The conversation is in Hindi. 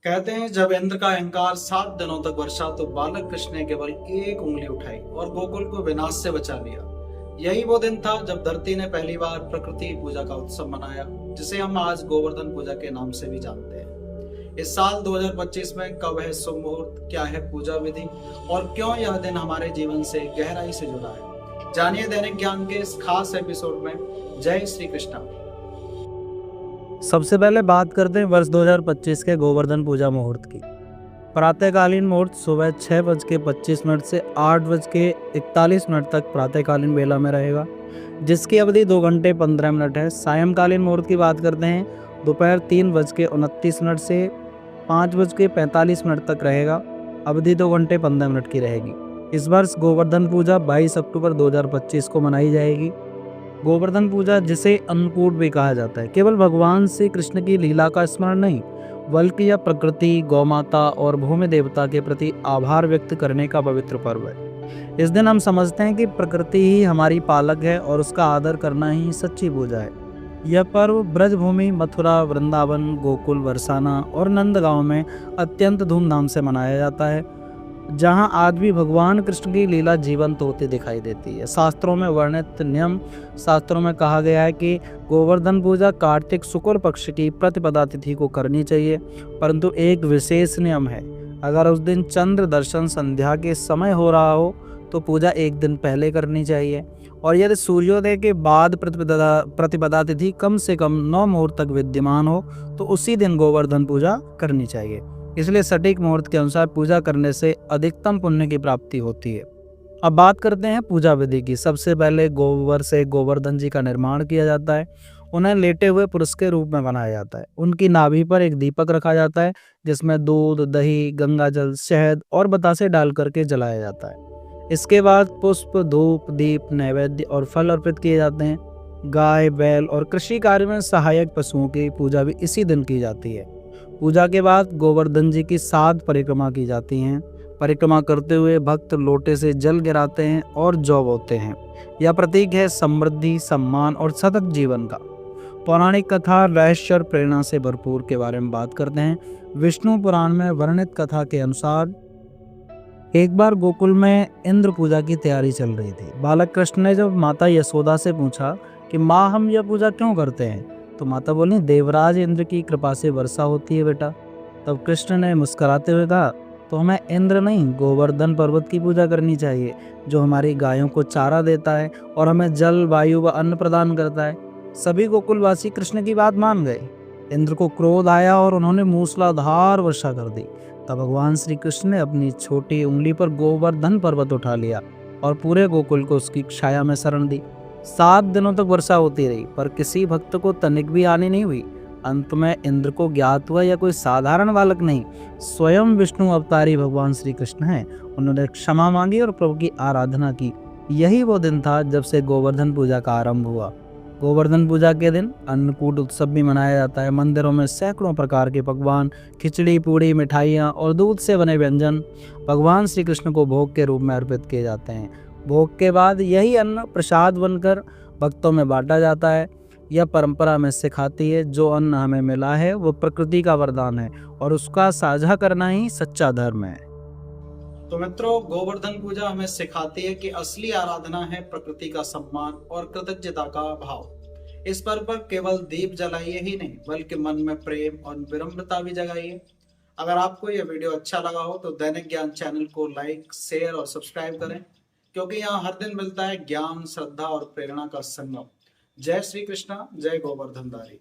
कहते हैं जब इंद्र का अहंकार 7 दिनों तक वर्षा तो बालक कृष्ण ने केवल एक उंगली उठाई और गोकुल को विनाश से बचा लिया। यही वो दिन था जब धरती ने पहली बार प्रकृति पूजा का उत्सव मनाया, जिसे हम आज गोवर्धन पूजा के नाम से भी जानते हैं। इस साल 2025 में कब है शुभ मुहूर्त, क्या है पूजा विधि और क्यों यह दिन हमारे जीवन से गहराई से जुड़ा है, जानिए दैनिक ज्ञान के इस खास एपिसोड में। जय श्री कृष्णा। सबसे पहले बात करते हैं वर्ष 2025 के गोवर्धन पूजा मुहूर्त की। प्रातःकालीन मुहूर्त सुबह 6:25 से 8:41 तक प्रातःकालीन बेला में रहेगा, जिसकी अवधि 2 घंटे 15 मिनट है। सायंकालीन मुहूर्त की बात करते हैं, दोपहर 3:29 से 5:45 तक रहेगा, अवधि 2 घंटे 15 मिनट की रहेगी। इस वर्ष गोवर्धन पूजा 22 अक्टूबर 2025 को मनाई जाएगी। गोवर्धन पूजा, जिसे अन्नकूट भी कहा जाता है, केवल भगवान श्री कृष्ण की लीला का स्मरण नहीं, बल्कि यह प्रकृति, गौमाता और भूमि देवता के प्रति आभार व्यक्त करने का पवित्र पर्व है। इस दिन हम समझते हैं कि प्रकृति ही हमारी पालक है और उसका आदर करना ही सच्ची पूजा है। यह पर्व ब्रजभूमि, मथुरा, वृंदावन, गोकुल, बरसाना और नंदगांव में अत्यंत धूमधाम से मनाया जाता है, जहां आज भी भगवान कृष्ण की लीला जीवंत होती दिखाई देती है। शास्त्रों में वर्णित नियम, शास्त्रों में कहा गया है कि गोवर्धन पूजा कार्तिक शुक्ल पक्ष की प्रतिपदा तिथि को करनी चाहिए, परंतु एक विशेष नियम है। अगर उस दिन चंद्र दर्शन संध्या के समय हो रहा हो तो पूजा एक दिन पहले करनी चाहिए, और यदि सूर्योदय के बाद प्रतिपदा तिथि कम से कम 9 मुहूर्त तक विद्यमान हो तो उसी दिन गोवर्धन पूजा करनी चाहिए। इसलिए सटीक मुहूर्त के अनुसार पूजा करने से अधिकतम पुण्य की प्राप्ति होती है। अब बात करते हैं पूजा विधि की। सबसे पहले गोबर से गोवर्धन जी का निर्माण किया जाता है। उन्हें लेटे हुए पुरुष के रूप में बनाया जाता है। उनकी नाभि पर एक दीपक रखा जाता है, जिसमें दूध, दही, गंगाजल, शहद और बतासे डाल करके जलाया जाता है। इसके बाद पुष्प, धूप, दीप, नैवेद्य और फल अर्पित किए जाते हैं। गाय, बैल और कृषि कार्य में सहायक पशुओं की पूजा भी इसी दिन की जाती है। पूजा के बाद गोवर्धन जी की 7 परिक्रमा की जाती हैं। परिक्रमा करते हुए भक्त लोटे से जल गिराते हैं और जौ बोते हैं। यह प्रतीक है समृद्धि, सम्मान और सतत जीवन का। पौराणिक कथा, रहस्य और प्रेरणा से भरपूर के बारे में बात करते हैं। विष्णु पुराण में वर्णित कथा के अनुसार एक बार गोकुल में इंद्र पूजा की तैयारी चल रही थी। बालक कृष्ण ने जब माता यशोदा से पूछा कि माँ, हम यह पूजा क्यों करते हैं, तो माता बोली, देवराज इंद्र की कृपा से वर्षा होती है बेटा। तब कृष्ण ने मुस्कुराते हुए कहा, तो हमें इंद्र नहीं, गोवर्धन पर्वत की पूजा करनी चाहिए, जो हमारी गायों को चारा देता है और हमें जल, वायु व अन्न प्रदान करता है। सभी गोकुलवासी कृष्ण की बात मान गए। इंद्र को क्रोध आया और उन्होंने मूसलाधार वर्षा कर दी। तब भगवान श्री कृष्ण ने अपनी छोटी उंगली पर गोवर्धन पर्वत उठा लिया और पूरे गोकुल को उसकी छाया में शरण दी। 7 दिनों तक वर्षा होती रही, पर किसी भक्त को तनिक भी हानि नहीं हुई। अंत में इंद्र को ज्ञात हुआ यह कोई साधारण बालक नहीं, स्वयं विष्णु अवतारी भगवान श्री कृष्ण हैं। उन्होंने क्षमा मांगी और प्रभु की आराधना की। यही वो दिन था जब से गोवर्धन पूजा का आरंभ हुआ। गोवर्धन पूजा के दिन अन्नकूट उत्सव भी मनाया जाता है। मंदिरों में सैकड़ों प्रकार के पकवान, खिचड़ी, पूड़ी, मिठाइयाँ और दूध से बने व्यंजन भगवान श्री कृष्ण को भोग के रूप में अर्पित किए जाते हैं। भोग के बाद यही अन्न प्रसाद बनकर भक्तों में बांटा जाता है। यह परंपरा हमें सिखाती है, जो अन्न हमें मिला है वो प्रकृति का वरदान है और उसका साझा करना ही सच्चा धर्म है। तो मित्रों, गोवर्धन पूजा हमें सिखाती है कि असली आराधना है प्रकृति का सम्मान और कृतज्ञता का भाव। इस पर्व पर केवल दीप जलाइए ही नहीं, बल्कि मन में प्रेम और विनम्रता भी जगाइए। अगर आपको यह वीडियो अच्छा लगा हो तो दैनिक ज्ञान चैनल को लाइक, शेयर और सब्सक्राइब करें, क्योंकि यहाँ हर दिन मिलता है ज्ञान, श्रद्धा और प्रेरणा का संगम। जय श्री कृष्णा, जय गोवर्धनधारी।